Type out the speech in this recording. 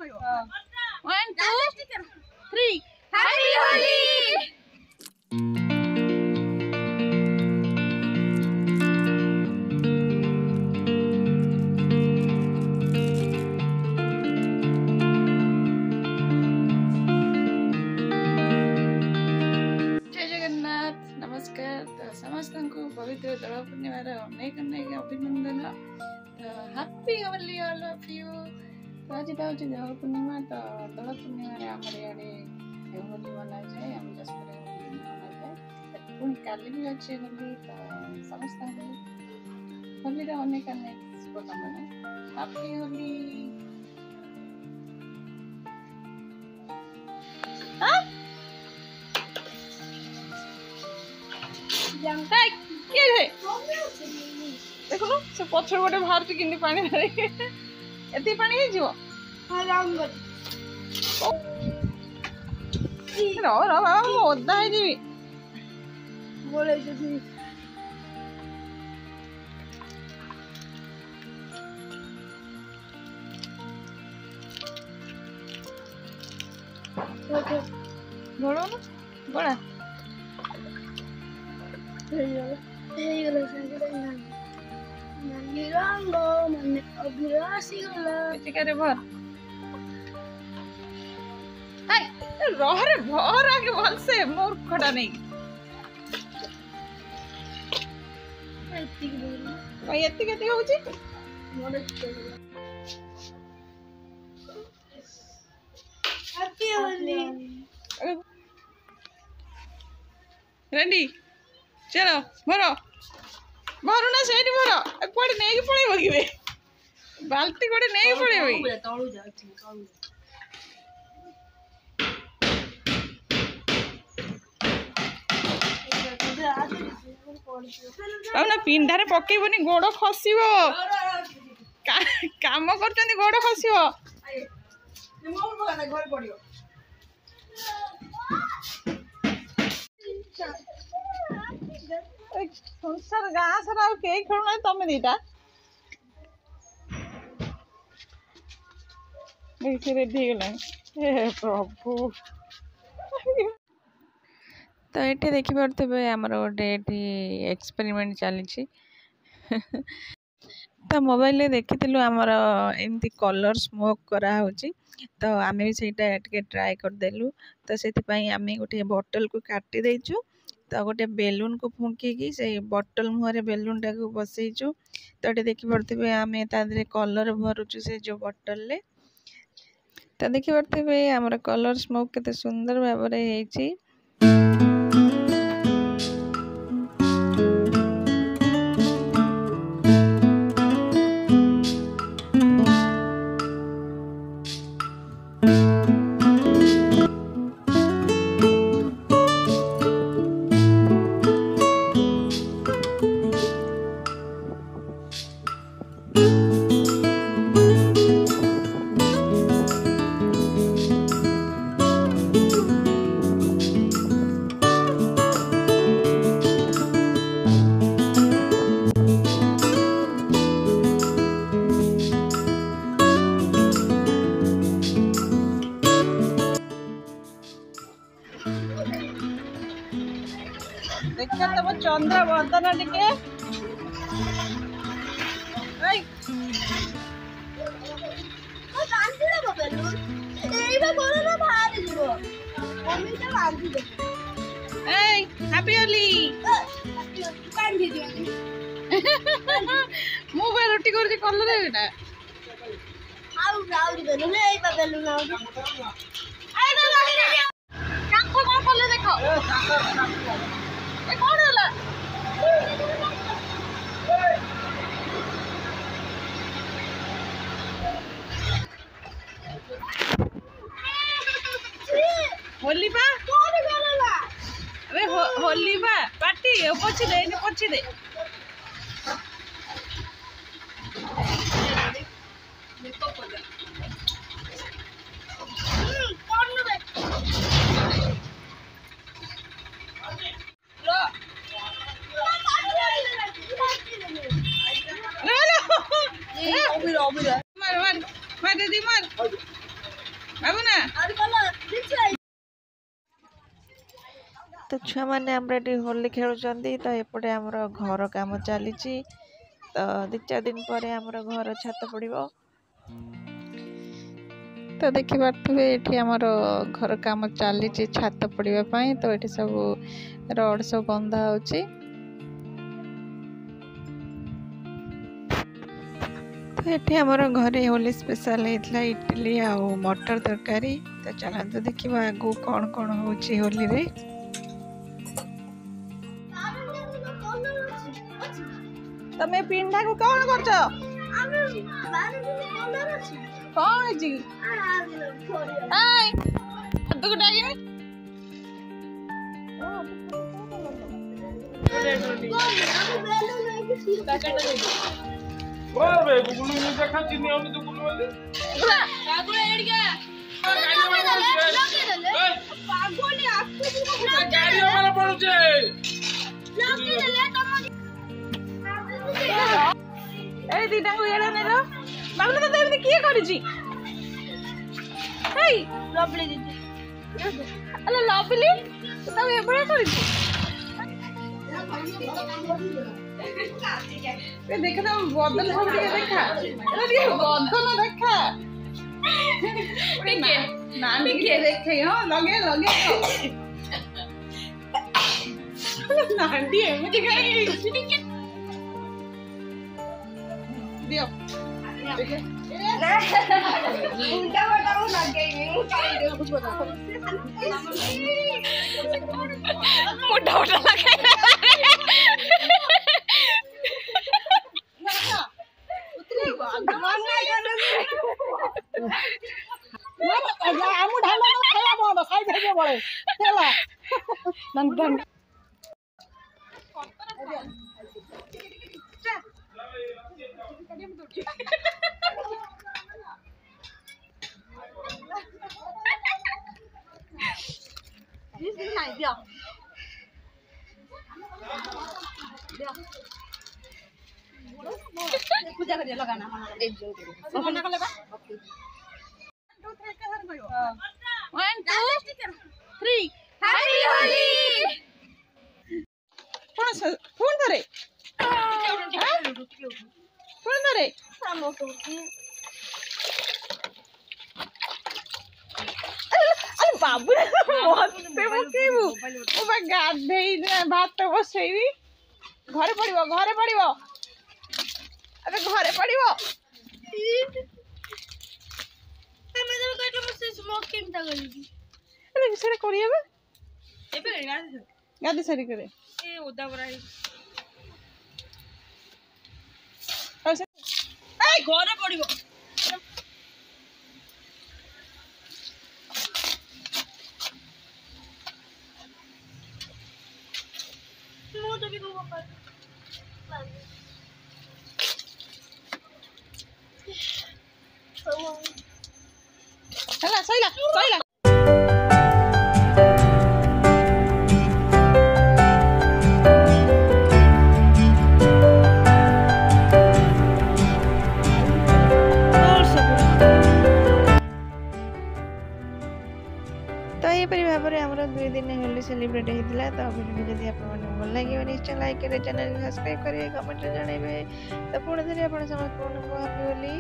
1 2 3 Happy Holi! नमस्कार तो समस्त को पवित्र दोल पूर्णिमार अनेक अनेक अभिनंदन तो happy Holi all of you. तो आज तो दोल पूर्णिमा तो दोल पूर्णिमा आमर इे होली मना जाए आम जसपुर होली मना जाए पुणी काली भी अच्छे होली तो समस्त होली अनेक अनेक शुभकामना हैप्पी होली। देखो से पछर गोटे बाहर कि पानी एति पानी हो जीवो रो रो बाबा मो ओदा है जीवी बोले जदी ओके बोलो ना बड़ा रहरे भर आगे भल से मूर्खटा नहीं रेडी चलो भरो भरो ना सेठी भरो कोडे नेकी पळे बगिबे बाल्टी कोडे नेकी पळे बई तळु जाछि तळु ना पिंडारे पकेबनी गोड़ खसिबो काम करचंदी गोड़ खसिबो घर पड़ियो संसार गाँ सारा कई खेलना तुम दीटा रेडी गला प्रभु तो ये देखिपे आमर गोटे एक्सपेरिमेंट चली तो मोबाइल देखी आमर एमती कलर स्मोक करा तो आम भी सहीटा ट्राए करदेलु तो से आम गोटे बोतल को काटी देचु तो गोटे बेलून को फुंकी से बोतल मुहर बेलून टाक बसईचु तो ये देखिपे आम तादे कलर भरुचु से जो बोतल ले तो देखिपे आमर कलर स्मोक केते सुंदर भाव में देखा तुम चंद्र बदन टिके हैप्पी होली मु रोटी कर कलर एटा आउ आउ बेलून ए बेलून आउ कांको कोन कले देखो ए कोन होला होली बा कोन गलला अबे होली बा पार्टी पछी दे देखो पजा कोन बे लो लो मार दीदी मार बाबू ना तो छुआ मैंने आमर होली खेलुंट तो एपटे आमर घर काम चली तो 2-4 दिन पर आमर घर छात पड़ो तो देखी पारे ये आमर घर काम चली छात पड़ापी तो ये सब रड सब बंधा हो तो ये आमर घरे होली स्पेशल होता इडली आ मटर तरकारी तो चलते देखा आगू कौन कौन होली रे तमे पिंडा को कौन करछ कौन जी आय तू डागिनी बोल बे गुगुलू ने देखा चिन्नी हम तो गुगुलू वाली कागु एड़िया पागोली आपको गाड़ी वाला पड़ुचे ए दीदा को एड़ा नेलो बाबू तो एमती किए करिछि हेई लवली दीदी अरे लवली तो एबड़ा करिछि ए देखना बदल हो के देखा अरे ये बदल देखा देखे नानी के देखे हां लगे लगे नानी है मुझे कहीं दियो देखे उल्टा बताओ लगे मोटा मोटा लगे पूजा करिए लगाना मना कर लेबा 1 2 3 हैप्पी होली फोन धरे फोन धरे अरे बाबू मस्ते पकेबू ओ गाधेई भात बसैबी घरे पड़िबो अबे घरे पड़िबो मैं तो कहतो मुझसे स्मोक केमता करली अरे सेरे करियबे एबे गादी सरी करे ए ओदा बराई ए घरे पड़िबो मो तो भी को पापा चला सैला तो यहीपरि भाव में आम 2 दिन होली सेलिब्रेट होता तो वीडियो जदि आप भल लगे निश्चय लाइक करें चैनल सब्सक्राइब करें कमेंट जनइबे तो पुणी आप समस्त हैप्पी होली।